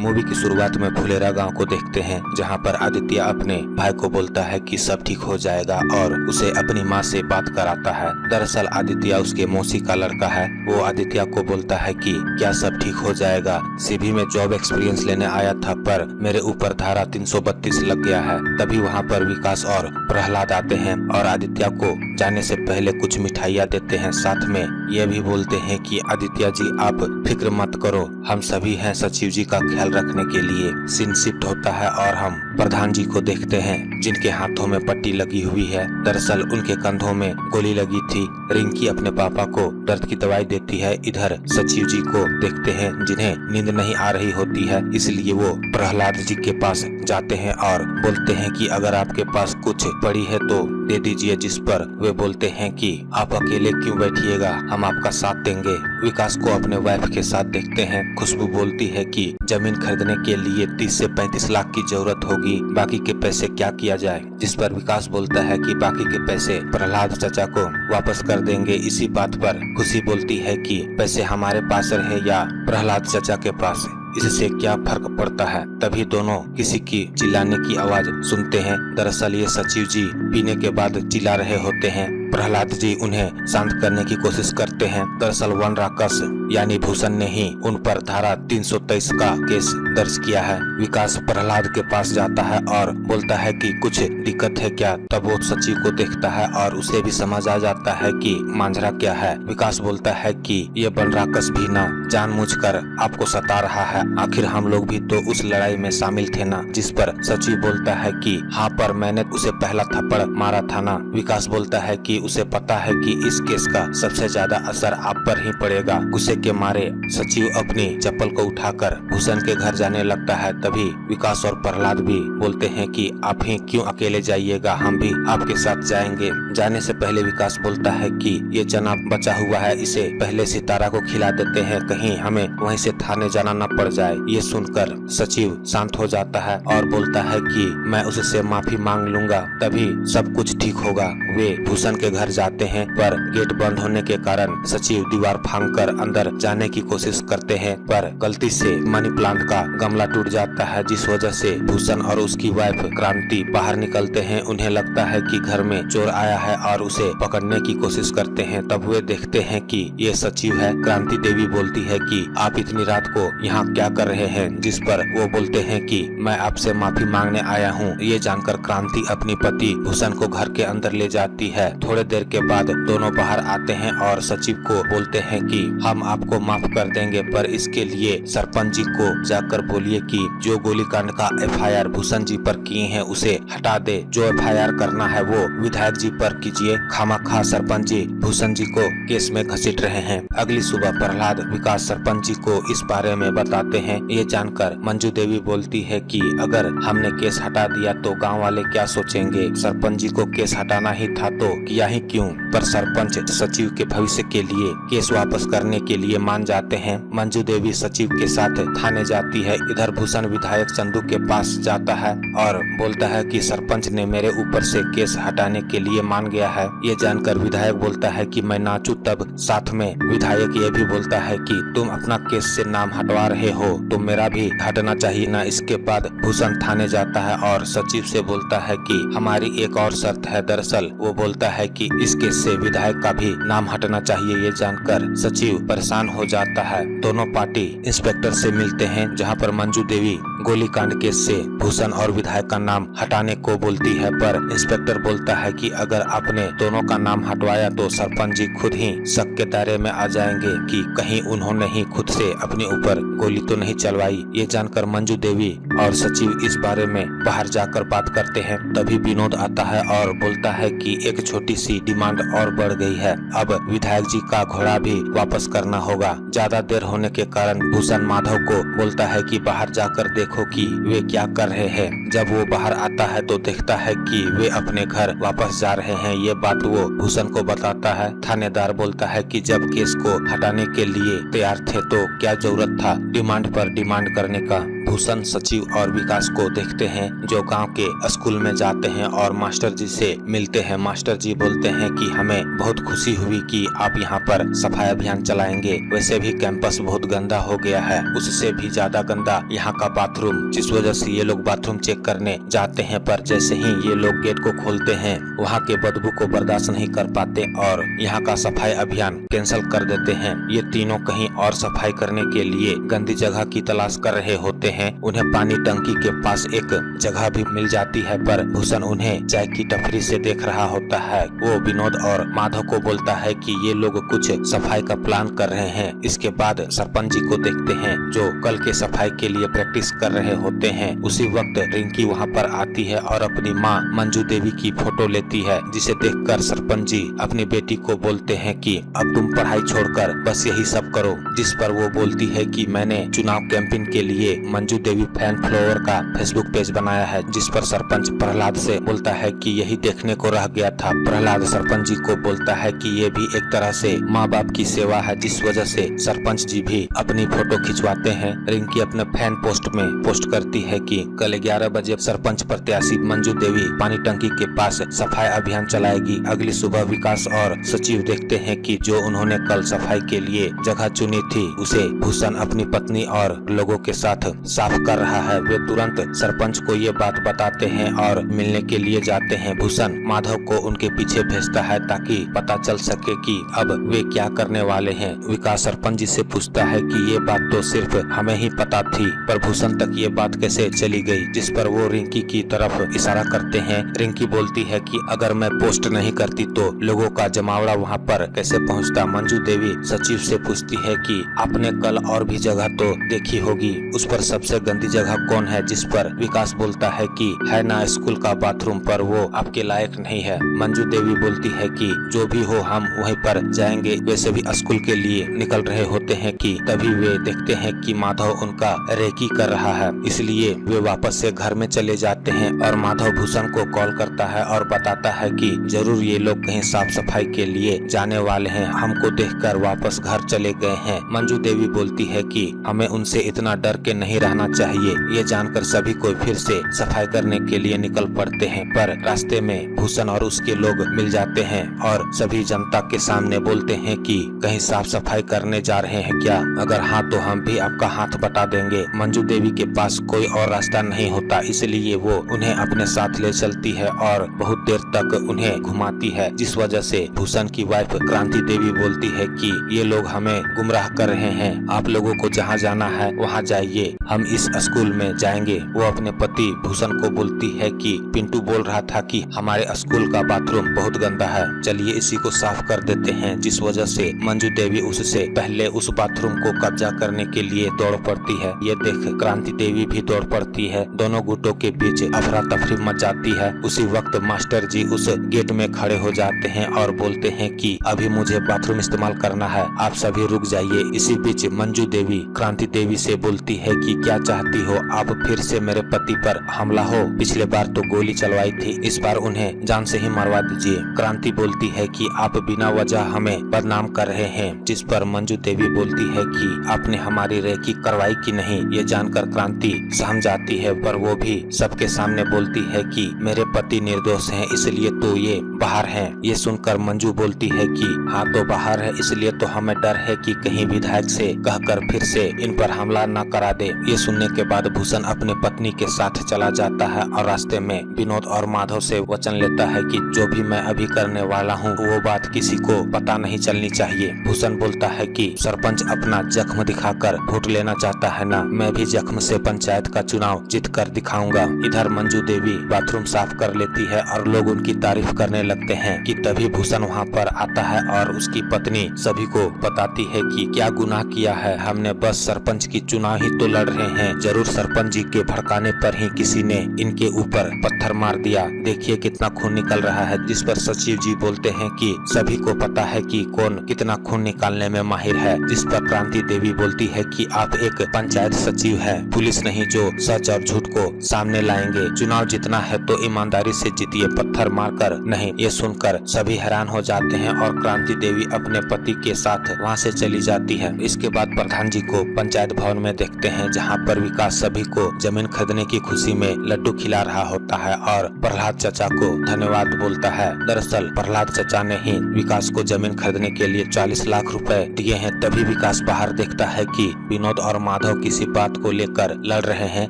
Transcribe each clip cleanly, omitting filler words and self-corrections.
Movie की शुरुआत में फुलेरा गांव को देखते हैं, जहां पर आदित्य अपने भाई को बोलता है कि सब ठीक हो जाएगा और उसे अपनी मां से बात कराता है। दरअसल आदित्य उसके मौसी का लड़का है। वो आदित्य को बोलता है कि क्या सब ठीक हो जाएगा, सीबी में जॉब एक्सपीरियंस लेने आया था पर मेरे ऊपर धारा 332 लग गया है। तभी वहाँ पर विकास और प्रहलाद आते हैं और आदित्य को जाने से पहले कुछ मिठाइयाँ देते हैं। साथ में ये भी बोलते हैं कि आदित्य जी आप फिक्र मत करो, हम सभी हैं सचिव जी का ख्याल रखने के लिए। सीन शिफ्ट होता है और हम प्रधान जी को देखते हैं, जिनके हाथों में पट्टी लगी हुई है। दरअसल उनके कंधों में गोली लगी थी। रिंकी अपने पापा को दर्द की दवाई देती है। इधर सचिव जी को देखते हैं, जिन्हें नींद नहीं आ रही होती है, इसलिए वो प्रहलाद जी के पास जाते हैं और बोलते हैं कि अगर आपके पास कुछ पड़ी है तो दे दीजिए। जिस पर वे बोलते हैं कि आप अकेले क्यों बैठिएगा, हम आपका साथ देंगे। विकास को अपने वाइफ के साथ देखते हैं। खुशबू बोलती है कि जमीन खरीदने के लिए 30 से 35 लाख की जरूरत होगी, बाकी के पैसे क्या किया जाए। जिस पर विकास बोलता है कि बाकी के पैसे प्रहलाद चाचा को वापस कर देंगे। इसी बात पर खुशी बोलती है कि पैसे हमारे पास रहे या प्रहलाद चाचा के पास, इससे क्या फर्क पड़ता है। तभी दोनों किसी की चिल्लाने की आवाज सुनते हैं। दरअसल ये सचिव जी पीने के बाद चिल्ला रहे होते हैं। प्रहलाद जी उन्हें शांत करने की कोशिश करते हैं। दरअसल वन राकस यानी भूषण ने ही उन पर धारा 323 का केस दर्ज किया है। विकास प्रहलाद के पास जाता है और बोलता है कि कुछ दिक्कत है क्या। तब वो सचिव को देखता है और उसे भी समझ आ जाता है कि मांझरा क्या है। विकास बोलता है कि ये वन राकस भी ना जानबूझकर आपको सता रहा है, आखिर हम लोग भी तो उस लड़ाई में शामिल थे ना। जिस पर सचिव बोलता है कि हाँ पर मैंने उसे पहला थप्पड़ मारा था ना। विकास बोलता है कि उसे पता है कि इस केस का सबसे ज्यादा असर आप पर ही पड़ेगा। गुस्से के मारे सचिव अपनी चप्पल को उठाकर भूषण के घर जाने लगता है। तभी विकास और प्रहलाद भी बोलते हैं कि आप ही क्यों अकेले जाइएगा, हम भी आपके साथ जाएंगे। जाने से पहले विकास बोलता है कि ये चना बचा हुआ है, इसे पहले सितारा को खिला देते हैं, कहीं हमें वहीं से थाने जाना न पड़ जाए। ये सुनकर सचिव शांत हो जाता है और बोलता है कि मैं उससे माफी मांग लूंगा, तभी सब कुछ ठीक होगा। वे भूषण के घर जाते हैं पर गेट बंद होने के कारण सचिव दीवार फांदकर अंदर जाने की कोशिश करते हैं, पर गलती से मनी प्लांट का गमला टूट जाता है, जिस वजह से भूषण और उसकी वाइफ क्रांति बाहर निकलते हैं। उन्हें लगता है कि घर में चोर आया है और उसे पकड़ने की कोशिश करते हैं। तब वे देखते हैं कि ये सचिव है। क्रांति देवी बोलती है कि आप इतनी रात को यहाँ क्या कर रहे हैं। जिस पर वो बोलते हैं कि मैं आपसे माफी मांगने आया हूँ। ये जानकर क्रांति अपनी पति भूषण को घर के अंदर ले जाती है। थोड़े देर के बाद दोनों बाहर आते हैं और सचिव को बोलते हैं कि हम आपको माफ कर देंगे, पर इसके लिए सरपंच जी को जाकर बोलिए कि जो गोलीकांड का एफआईआर भूषण जी पर किए हैं उसे हटा दे। जो एफआईआर करना है वो विधायक जी पर कीजिए, खामखा सरपंच जी भूषण जी को केस में घसीट रहे हैं। अगली सुबह प्रहलाद विकास सरपंच जी को इस बारे में बताते हैं। ये जानकर मंजू देवी बोलती है कि अगर हमने केस हटा दिया तो गाँव वाले क्या सोचेंगे। सरपंच जी को केस हटाना ही था तो किया ही क्यों। पर सरपंच सचिव के भविष्य के लिए केस वापस करने के लिए मान जाते हैं। मंजू देवी सचिव के साथ थाने जाती है। इधर भूषण विधायक चंदू के पास जाता है और बोलता है कि सरपंच ने मेरे ऊपर से केस हटाने के लिए मान गया है। ये जानकर विधायक बोलता है कि मैं नाचूं। तब साथ में विधायक ये भी बोलता है कि तुम अपना केस से नाम हटवा रहे हो तो मेरा भी हटना चाहिए ना। इसके बाद भूषण थाने जाता है और सचिव से बोलता है कि हमारी एक और शर्त है। दरअसल वो बोलता है कि इस केस से विधायक का भी नाम हटना चाहिए। ये जानकर सचिव परेशान हो जाता है। दोनों पार्टी इंस्पेक्टर से मिलते हैं, जहां पर मंजू देवी गोलीकांड केस से भूषण और विधायक का नाम हटाने को बोलती है, पर इंस्पेक्टर बोलता है कि अगर आपने दोनों का नाम हटवाया तो सरपंच जी खुद ही शक के दायरे में आ जाएंगे कि कहीं उन्होंने ही खुद से अपने ऊपर गोली तो नहीं चलवाई। ये जानकर मंजू देवी और सचिव इस बारे में बाहर जाकर बात करते हैं। तभी विनोद आता है और बोलता है कि एक छोटी सी डिमांड और बढ़ गई है, अब विधायक जी का घोड़ा भी वापस करना होगा। ज्यादा देर होने के कारण भूषण माधव को बोलता है कि बाहर जाकर देखो कि वे क्या कर रहे हैं। जब वो बाहर आता है तो देखता है कि वे अपने घर वापस जा रहे हैं। ये बात वो भूषण को बताता है। थानेदार बोलता है कि जब केस को हटाने के लिए तैयार थे तो क्या जरूरत था डिमांड पर डिमांड करने का। भूषण सचिव और विकास को देखते हैं जो गांव के स्कूल में जाते हैं और मास्टर जी से मिलते हैं। मास्टर जी बोलते हैं कि हमें बहुत खुशी हुई कि आप यहाँ पर सफाई अभियान चलाएंगे। वैसे भी कैंपस बहुत गंदा हो गया है, उससे भी ज्यादा गंदा यहाँ का बाथरूम, जिस वजह से ये लोग बाथरूम चेक करने जाते हैं। पर जैसे ही ये लोग गेट को खोलते हैं वहाँ के बदबू को बर्दाश्त नहीं कर पाते और यहाँ का सफाई अभियान कैंसिल कर देते हैं। ये तीनों कहीं और सफाई करने के लिए गंदी जगह की तलाश कर रहे होते हैं। उन्हें पानी टंकी के पास एक जगह भी मिल जाती है, पर भूषण उन्हें चाय की टपरी से देख रहा होता है। वो विनोद और माधव को बोलता है कि ये लोग कुछ सफाई का प्लान कर रहे हैं। इसके बाद सरपंच जी को देखते हैं जो कल के सफाई के लिए प्रैक्टिस कर रहे होते हैं। उसी वक्त रिंकी वहाँ पर आती है और अपनी माँ मंजू देवी की फोटो लेती है, जिसे देखकर सरपंच जी अपनी बेटी को बोलते हैं कि अब तुम पढ़ाई छोड़कर बस यही सब करो। जिस पर वो बोलती है कि मैंने चुनाव कैंपेन के लिए मंजू देवी फैन फॉलोअर का फेसबुक पेज बनाया है। जिस पर सरपंच प्रहलाद से बोलता है कि यही देखने को रह गया था। प्रहलाद सरपंच जी को बोलता है कि ये भी एक तरह से माँ बाप की सेवा है, जिस वजह से सरपंच जी भी अपनी फोटो खिंचवाते हैं। रिंकी अपने फैन पोस्ट में पोस्ट करती है कि कल 11 बजे सरपंच प्रत्याशी मंजू देवी पानी टंकी के पास सफाई अभियान चलाएगी। अगली सुबह विकास और सचिव देखते हैं कि जो उन्होंने कल सफाई के लिए जगह चुनी थी उसे भूषण अपनी पत्नी और लोगों के साथ साफ कर रहा है। वे तुरंत सरपंच को ये बात बताते हैं और मिलने के लिए जाते हैं। भूषण माधव को उनके पीछे भेजता है ताकि पता चल सके कि अब वे क्या करने वाले हैं। विकास सरपंच जी से पूछता है कि ये बात तो सिर्फ हमें ही पता थी, पर भूषण तक ये बात कैसे चली गई। जिस पर वो रिंकी की तरफ इशारा करते हैं। रिंकी बोलती है कि अगर मैं पोस्ट नहीं करती तो लोगों का जमावड़ा वहाँ पर कैसे पहुँचता। मंजू देवी सचिव से पूछती है कि आपने कल और भी जगह तो देखी होगी, उस पर सबसे गंदी जगह कौन है। जिस पर विकास बोलता है कि है ना स्कूल का बाथरूम, पर वो आपके लायक नहीं है। मंजू देवी बोलती है कि जो भी हो हम वहीं पर जाएंगे। वैसे भी स्कूल के लिए निकल रहे होते हैं कि तभी वे देखते हैं कि माधव उनका रेकी कर रहा है, इसलिए वे वापस से घर में चले जाते हैं। और माधव भूषण को कॉल करता है और बताता है कि जरूर ये लोग कहीं साफ सफाई के लिए जाने वाले हैं, हमको देखकर वापस घर चले गए हैं। मंजू देवी बोलती है कि हमें उनसे इतना डर के नहीं रहना चाहिए। ये जानकर सभी कोई फिर से सफाई करने के लिए निकल पड़ते हैं, पर रास्ते में भूषण और उसके लोग मिल जाते हैं और सभी जनता के सामने बोलते हैं कि कहीं साफ सफाई करने जा रहे हैं क्या, अगर हाँ तो हम भी आपका हाथ बटा देंगे। मंजू देवी के पास कोई और रास्ता नहीं होता, इसलिए वो उन्हें अपने साथ ले चलती है और बहुत देर तक उन्हें घुमाती है। जिस वजह से भूषण की वाइफ क्रांति देवी बोलती है कि ये लोग हमें गुमराह कर रहे हैं, आप लोगों को जहाँ जाना है वहाँ जाइए, हम इस स्कूल में जाएंगे। वो अपने पति भूषण को बोलती है कि पिंटू बोल रहा था कि हमारे स्कूल का बाथरूम बहुत गंदा है, चलिए इसी को साफ कर देते हैं। जिस वजह से मंजू देवी उससे पहले उस बाथरूम को कब्जा करने के लिए दौड़ पड़ती है। ये देख क्रांति देवी भी दौड़ पड़ती है। दोनों गुटों के बीच अफरा तफरी मच जाती है। उसी वक्त मास्टर जी उस गेट में खड़े हो जाते हैं और बोलते हैं कि अभी मुझे बाथरूम इस्तेमाल करना है, आप सभी रुक जाइए। इसी बीच मंजू देवी क्रांति देवी से बोलती है कि क्या चाहती हो, आप फिर से मेरे पति पर हमला हो, पिछले बार तो गोली चलवाई थी, इस बार उन्हें जान से ही मरवा दीजिए। क्रांति बोलती है कि आप बिना वजह हमें बदनाम कर रहे हैं। जिस पर मंजू देवी बोलती है कि आपने हमारी रेकी करवाई कि नहीं। ये जानकर क्रांति सहम जाती है, पर वो भी सबके सामने बोलती है कि मेरे पति निर्दोष हैं, इसलिए तो ये बाहर हैं। ये सुनकर मंजू बोलती है कि हाँ तो बाहर है, इसलिए तो हमें डर है कि कहीं विधायक से कहकर फिर से इन पर हमला न करा दे। ये सुनने के बाद भूषण अपने पत्नी के साथ चला जाता है और रास्ते में विनोद और माधव से वचन लेता है कि जो भी मैं अभी करने वाला हूँ वो बात किसी को पता नहीं चलनी चाहिए। भूषण बोलता है कि सरपंच अपना जख्म दिखाकर वोट लेना चाहता है ना, मैं भी जख्म से पंचायत का चुनाव जीत कर दिखाऊंगा। इधर मंजू देवी बाथरूम साफ कर लेती है और लोग उनकी तारीफ करने लगते हैं कि तभी भूषण वहाँ पर आता है और उसकी पत्नी सभी को बताती है कि क्या गुनाह किया है, हमने बस सरपंच की चुनाव ही तो लड़ रहे हैं, जरूर सरपंच जी के भड़काने पर ही किसी ने इनके ऊपर पत्थर मार दिया, देखिए कितना खून निकल रहा है। जिस पर सचिव जी बोलते हैं कि सभी को पता है कि कौन कितना खून निकालने में माहिर है। जिस पर क्रांति देवी बोलती है कि आप एक पंचायत सचिव है, पुलिस नहीं जो सच और झूठ को सामने लाएंगे, चुनाव जीतना है तो ईमानदारी से जीतिए, पत्थर मारकर नहीं। ये सुनकर सभी हैरान हो जाते हैं और क्रांति देवी अपने पति के साथ वहाँ से चली जाती है। इसके बाद प्रधान जी को पंचायत भवन में देखते हैं, जहाँ यहाँ पर विकास सभी को जमीन खरीदने की खुशी में लड्डू खिला रहा होता है और प्रहलाद चाचा को धन्यवाद बोलता है। दरअसल प्रहलाद चाचा ने ही विकास को जमीन खरीदने के लिए 40 लाख रुपए दिए हैं। तभी विकास बाहर देखता है कि विनोद और माधव किसी बात को लेकर लड़ रहे हैं,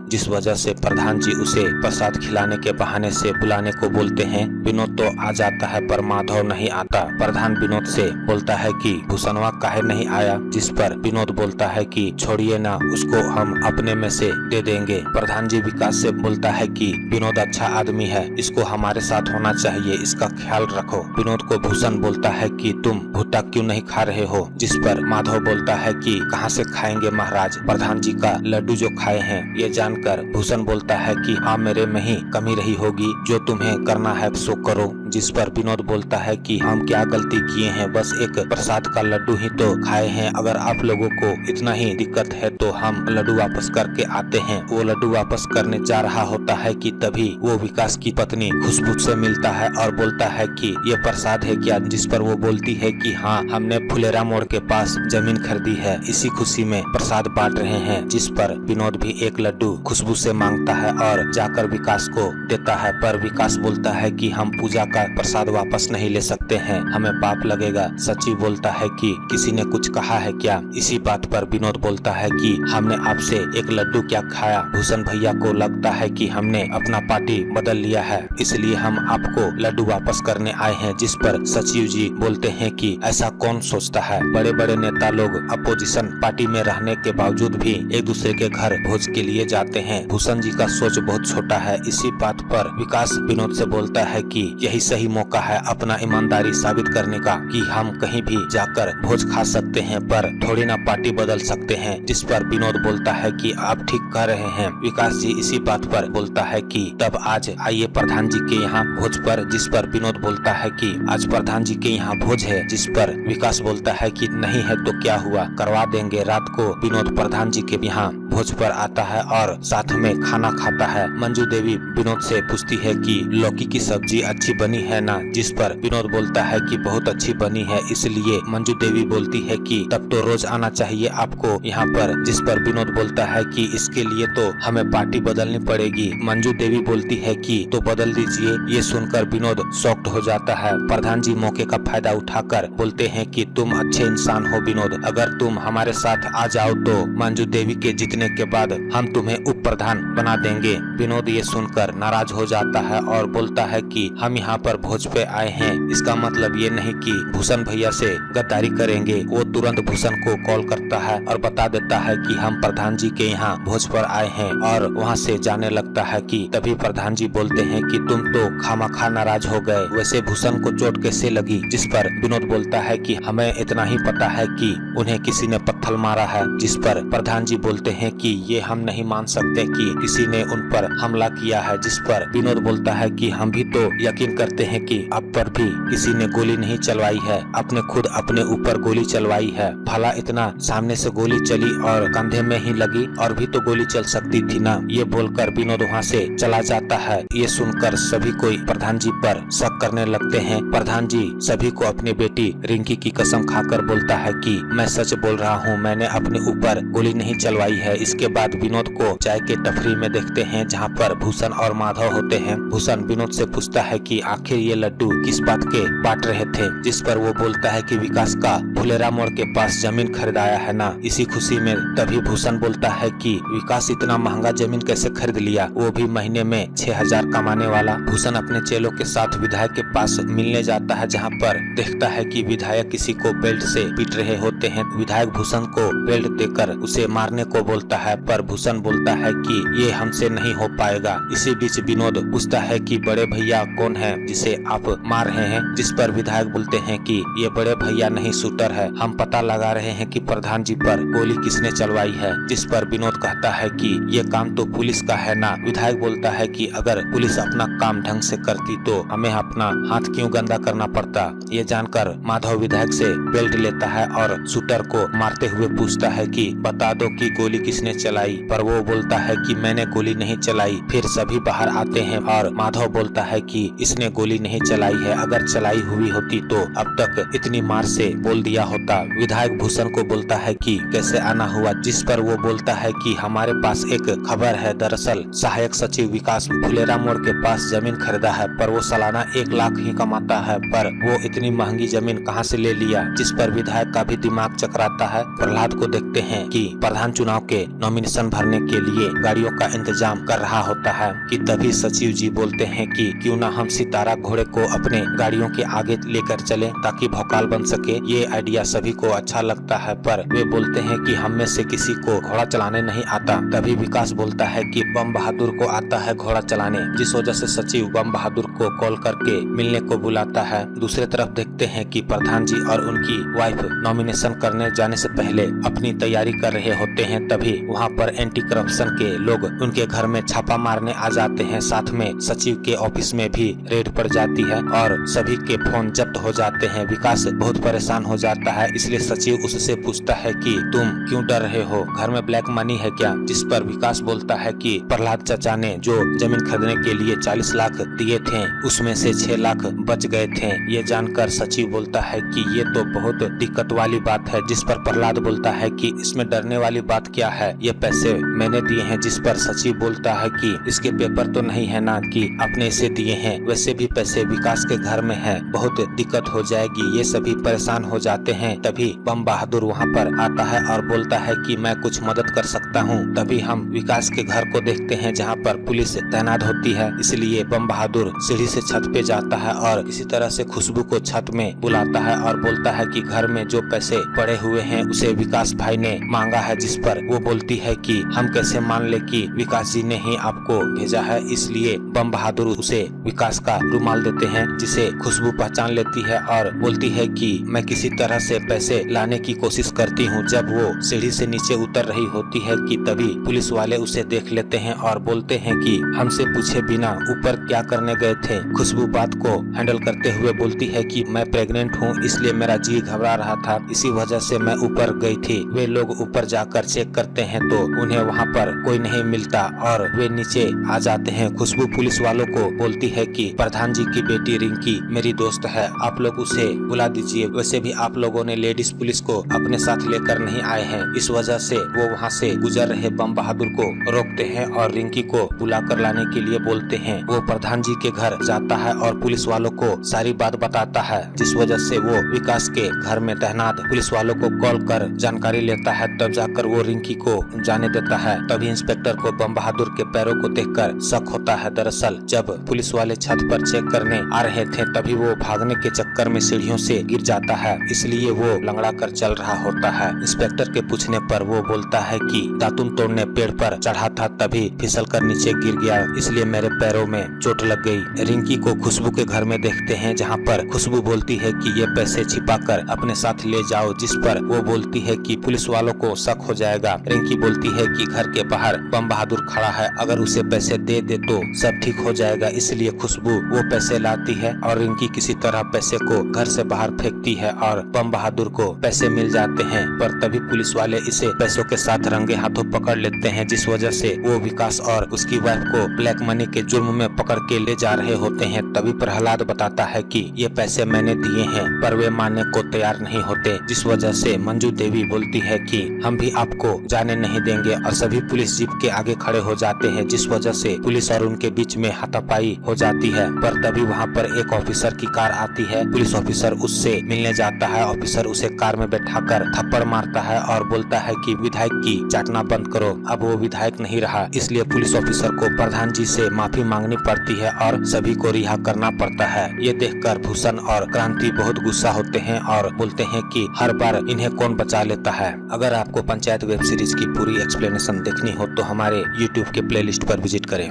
जिस वजह से प्रधान जी उसे प्रसाद खिलाने के बहाने से बुलाने को बोलते हैं। विनोद तो आ जाता है पर माधव नहीं आता। प्रधान विनोद से बोलता है कि भूषणवा काहे नहीं आया, जिस पर विनोद बोलता है कि छोड़िए ना, उसको हम अपने में से दे देंगे। प्रधान जी विकास से बोलता है कि विनोद अच्छा आदमी है, इसको हमारे साथ होना चाहिए, इसका ख्याल रखो। विनोद को भूषण बोलता है कि तुम भुट्टा क्यों नहीं खा रहे हो, जिस पर माधव बोलता है कि कहां से खाएंगे महाराज, प्रधान जी का लड्डू जो खाए हैं। ये जानकर भूषण बोलता है कि हाँ मेरे में ही कमी रही होगी, जो तुम्हें करना है सो करो। जिस पर विनोद बोलता है कि हम क्या गलती किए हैं, बस एक प्रसाद का लड्डू ही तो खाए हैं। अगर आप लोगों को इतना ही दिक्कत है तो हम लड्डू वापस करके आते हैं। वो लड्डू वापस करने जा रहा होता है कि तभी वो विकास की पत्नी खुशबू से मिलता है और बोलता है कि ये प्रसाद है क्या, जिस पर वो बोलती है कि हाँ हमने फुलेरा मोड़ के पास जमीन खरीदी है, इसी खुशी में प्रसाद बांट रहे हैं। जिस पर विनोद भी एक लड्डू खुशबू से मांगता है और जाकर विकास को देता है, पर विकास बोलता है कि हम पूजा का प्रसाद वापस नहीं ले सकते हैं, हमें पाप लगेगा। सचिव बोलता है कि किसी ने कुछ कहा है क्या। इसी बात पर विनोद बोलता है कि हमने आपसे एक लड्डू क्या खाया, भूषण भैया को लगता है कि हमने अपना पार्टी बदल लिया है, इसलिए हम आपको लड्डू वापस करने आए हैं। जिस पर सचिव जी बोलते हैं कि ऐसा कौन सोचता है, बड़े बड़े नेता लोग अपोजिशन पार्टी में रहने के बावजूद भी एक दूसरे के घर भोज के लिए जाते हैं। भूषण जी का सोच बहुत छोटा है। इसी बात पर विकास विनोद से बोलता है कि यही सही मौका है अपना ईमानदारी साबित करने का, कि हम कहीं भी जाकर भोज खा सकते हैं पर थोड़ी ना पार्टी बदल सकते हैं। जिस पर विनोद बोलता है कि आप ठीक कह रहे हैं। विकास जी इसी बात पर बोलता है कि तब आज आइए प्रधान जी के यहाँ भोज पर। जिस पर विनोद बोलता है कि आज प्रधान जी के यहाँ भोज है। जिस पर विकास बोलता है कि नहीं है तो क्या हुआ, करवा देंगे। रात को विनोद प्रधान जी के यहाँ भोज पर आता है और साथ में खाना खाता है। मंजू देवी विनोद से पूछती है कि लौकी की सब्जी अच्छी बनी है ना, जिस पर विनोद बोलता है कि बहुत अच्छी बनी है। इसलिए मंजू देवी बोलती है कि तब तो रोज आना चाहिए आपको यहाँ पर। जिस पर विनोद बोलता है कि इसके लिए तो हमें पार्टी बदलनी पड़ेगी। मंजू देवी बोलती है कि तो बदल दीजिए। ये सुनकर विनोद शॉक्ड हो जाता है। प्रधान जी मौके का फायदा उठाकर बोलते हैं कि तुम अच्छे इंसान हो विनोद, अगर तुम हमारे साथ आ जाओ तो मंजू देवी के जीतने के बाद हम तुम्हें उप प्रधान बना देंगे। विनोद ये सुनकर नाराज हो जाता है और बोलता है कि हम यहाँ पर भोज पे आए हैं, इसका मतलब ये नहीं कि भूषण भैया से गद्दारी करेंगे। वो तुरंत भूषण को कॉल करता है और बता देता है कि हम प्रधान जी के यहाँ भोज पर आए हैं और वहाँ से जाने लगता है कि तभी प्रधान जी बोलते हैं कि तुम तो खामखा नाराज हो गए, वैसे भूषण को चोट कैसे लगी। जिस पर विनोद बोलता है कि हमें इतना ही पता है कि उन्हें किसी ने पत्थर मारा है। जिस पर प्रधान जी बोलते हैं कि ये हम नहीं मान सकते कि किसी ने उन पर हमला किया है। जिस पर विनोद बोलता है कि हम भी तो यकीन करते हैं कि अब पर भी किसी ने गोली नहीं चलवाई है, आपने खुद अपने ऊपर गोली चलवाई है। भला इतना सामने से गोली चली और कंधे में ही लगी, और भी तो गोली चल सकती थी ना। ये बोलकर विनोद वहाँ से चला जाता है। ये सुनकर सभी कोई प्रधान जी पर शक करने लगते हैं। प्रधान जी सभी को अपनी बेटी रिंकी की कसम खाकर बोलता है कि मैं सच बोल रहा हूँ, मैंने अपने ऊपर गोली नहीं चलवाई है। इसके बाद विनोद को चाय के टपरी में देखते हैं जहाँ पर भूषण और माधव होते हैं। भूषण विनोद से पूछता है कि आखिर ये लड्डू किस बात के बांट रहे थे। जिस पर वो बोलता है कि विकास का फुलेरा मोड़ के पास जमीन खरीदाया है ना, इसी खुशी में। तभी भूषण बोलता है कि विकास इतना महंगा जमीन कैसे खरीद लिया, वो भी महीने में 6,000 कमाने वाला। भूषण अपने चेलों के साथ विधायक के पास मिलने जाता है, जहाँ पर देखता है कि विधायक किसी को बेल्ट से पीट रहे होते हैं। विधायक भूषण को बेल्ट देकर उसे मारने को बोलता है, पर भूषण बोलता है कि ये हमसे नहीं हो पाएगा। इसी बीच विनोद पूछता है कि बड़े भैया कौन है जिसे आप मार रहे हैं। जिस पर विधायक बोलते हैं कि ये बड़े भैया नहीं शूटर है, हम पता लगा रहे हैं कि प्रधान जी पर गोली किसने चलवाई है। जिस पर विनोद कहता है कि ये काम तो पुलिस का है ना। विधायक बोलता है कि अगर पुलिस अपना काम ढंग से करती तो हमें अपना हाथ क्यों गंदा करना पड़ता। ये जानकर माधव विधायक से बेल्ट लेता है और शूटर को मारते हुए पूछता है कि बता दो कि गोली किसने चलाई। पर वो बोलता है कि मैंने गोली नहीं चलाई। फिर सभी बाहर आते हैं और माधव बोलता है कि इसने गोली गोली नहीं चलाई है, अगर चलाई हुई होती तो अब तक इतनी मार से बोल दिया होता। विधायक भूषण को बोलता है कि कैसे आना हुआ, जिस पर वो बोलता है कि हमारे पास एक खबर है। दरअसल सहायक सचिव विकास फुलेरा मोड़ के पास जमीन खरीदा है, पर वो सालाना 1 लाख ही कमाता है, पर वो इतनी महंगी जमीन कहाँ से ले लिया, जिस पर विधायक का भी दिमाग चकराता है। प्रहलाद को देखते हैं कि प्रधान चुनाव के नॉमिनेशन भरने के लिए गाड़ियों का इंतजाम कर रहा होता है कि तभी सचिव जी बोलते हैं कि क्यों ना हम सितारा घोड़े को अपने गाड़ियों के आगे लेकर चलें ताकि भौकाल बन सके। ये आइडिया सभी को अच्छा लगता है, पर वे बोलते हैं कि हम में से किसी को घोड़ा चलाने नहीं आता। तभी विकास बोलता है कि बम बहादुर को आता है घोड़ा चलाने, जिस वजह से सचिव बम बहादुर को कॉल करके मिलने को बुलाता है। दूसरी तरफ देखते हैं कि प्रधान जी और उनकी वाइफ नॉमिनेशन करने जाने से पहले अपनी तैयारी कर रहे होते हैं। तभी वहाँ पर एंटी करप्शन के लोग उनके घर में छापा मारने आ जाते हैं। साथ में सचिव के ऑफिस में भी रेड पड़ जाती है और सभी के फोन जब्त हो जाते हैं। विकास बहुत परेशान हो जाता है, इसलिए सचिव उससे पूछता है कि तुम क्यों डर रहे हो, घर में ब्लैक मनी है क्या? जिस पर विकास बोलता है कि प्रहलाद चाचा ने जो जमीन खरीदने के लिए 40 लाख दिए थे उसमें से 6 लाख बच गए थे। ये जानकर सचिव बोलता है कि ये तो बहुत दिक्कत वाली बात है। जिस पर प्रहलाद बोलता है कि इसमें डरने वाली बात क्या है, ये पैसे मैंने दिए हैं। जिस पर सचिव बोलता है कि इसके पेपर तो नहीं है ना कि आपने इसे दिए हैं, वैसे भी पैसे विकास के घर में है, बहुत दिक्कत हो जाएगी। ये सभी परेशान हो जाते हैं। तभी बम बहादुर वहाँ पर आता है और बोलता है कि मैं कुछ मदद कर सकता हूँ। तभी हम विकास के घर को देखते हैं जहाँ पर पुलिस तैनात होती है, इसलिए बम बहादुर सीढ़ी से छत पे जाता है और इसी तरह से खुशबू को छत में बुलाता है और बोलता है कि घर में जो पैसे पड़े हुए हैं उसे विकास भाई ने मांगा है। जिस पर वो बोलती है कि हम कैसे मान ले कि विकास जी ने ही आपको भेजा है। इसलिए बम बहादुर उसे विकास का रुमाल देते हैं, जिसे खुशबू पहचान लेती है और बोलती है कि मैं किसी तरह से पैसे लाने की कोशिश करती हूँ। जब वो सीढ़ी से नीचे उतर रही होती है कि तभी पुलिस वाले उसे देख लेते हैं और बोलते हैं कि हमसे पूछे बिना ऊपर क्या करने गए थे। खुशबू बात को हैंडल करते हुए बोलती है कि मैं प्रेग्नेंट हूँ, इसलिए मेरा जी घबरा रहा था, इसी वजह से मैं ऊपर गई थी। वे लोग ऊपर जाकर चेक करते हैं तो उन्हें वहाँ पर कोई नहीं मिलता और वे नीचे आ जाते हैं। खुशबू पुलिस वालों को बोलती है कि प्रधान जी की बेटी रिंकी मेरी दोस्त है, आप लोग उसे बुला दीजिए। वैसे भी आप लोगों ने लेडीज पुलिस को अपने साथ लेकर नहीं आए हैं, इस वजह से वो वहाँ से गुजर रहे बम बहादुर को रोकते हैं और रिंकी को बुलाकर लाने के लिए बोलते हैं। वो प्रधान जी के घर जाता है और पुलिस वालों को सारी बात बताता है, जिस वजह से वो विकास के घर में तैनात पुलिस वालों को कॉल कर जानकारी लेता है। तब जाकर वो रिंकी को जाने देता है। तभी इंस्पेक्टर को बम बहादुर के पैरों को देखकर शक होता है। दरअसल जब पुलिस वाले छत पर चेक करने आ रहे थे तभी वो भागने के चक्कर में सीढ़ियों से गिर जाता है, इसलिए वो लंगड़ा कर चल रहा होता है। इंस्पेक्टर के पूछने पर वो बोलता है कि दातुन तोड़ने पेड़ पर चढ़ा था, तभी फिसल कर नीचे गिर गया, इसलिए मेरे पैरों में चोट लग गई। रिंकी को खुशबू के घर में देखते हैं जहाँ पर खुशबू बोलती है कि ये पैसे छिपाकर अपने साथ ले जाओ, जिस पर वो बोलती है कि पुलिस वालों को शक हो जाएगा। रिंकी बोलती है कि घर के बाहर बम बहादुर खड़ा है, अगर उसे पैसे दे दे तो सब ठीक हो जाएगा। इसलिए खुशबू वो पैसे लाती है और रिंकी किसी तरह पैसे को घर से बाहर फेंकती है और बम बहादुर को पैसे मिल जाते हैं। पर तभी पुलिस वाले इसे पैसों के साथ रंगे हाथों पकड़ लेते हैं, जिस वजह से वो विकास और उसकी वाइफ को ब्लैक मनी के जुर्म में पकड़ के ले जा रहे होते हैं। तभी प्रहलाद बताता है कि ये पैसे मैंने दिए हैं, पर वे मानने को तैयार नहीं होते, जिस वजह से मंजू देवी बोलती है कि हम भी आपको जाने नहीं देंगे और सभी पुलिस जीप के आगे खड़े हो जाते हैं, जिस वजह से पुलिस और उनके बीच में हाथापाई हो जाती है। पर तभी वहाँ पर एक ऑफिसर की कार आती है। पुलिस ऑफिसर उससे मिलने जाता है। ऑफिसर उसे कार में बैठाकर थप्पड़ मारता है और बोलता है कि विधायक की चाटना बंद करो। अब वो विधायक नहीं रहा, इसलिए पुलिस ऑफिसर को प्रधान जी से माफी मांगनी पड़ती है और सभी को रिहा करना पड़ता है। ये देखकर भूषण और क्रांति बहुत गुस्सा होते हैं और बोलते हैं कि हर बार इन्हें कौन बचा लेता है। अगर आपको पंचायत वेब सीरीज की पूरी एक्सप्लेनेशन देखनी हो तो हमारे YouTube के प्लेलिस्ट पर विजिट करें।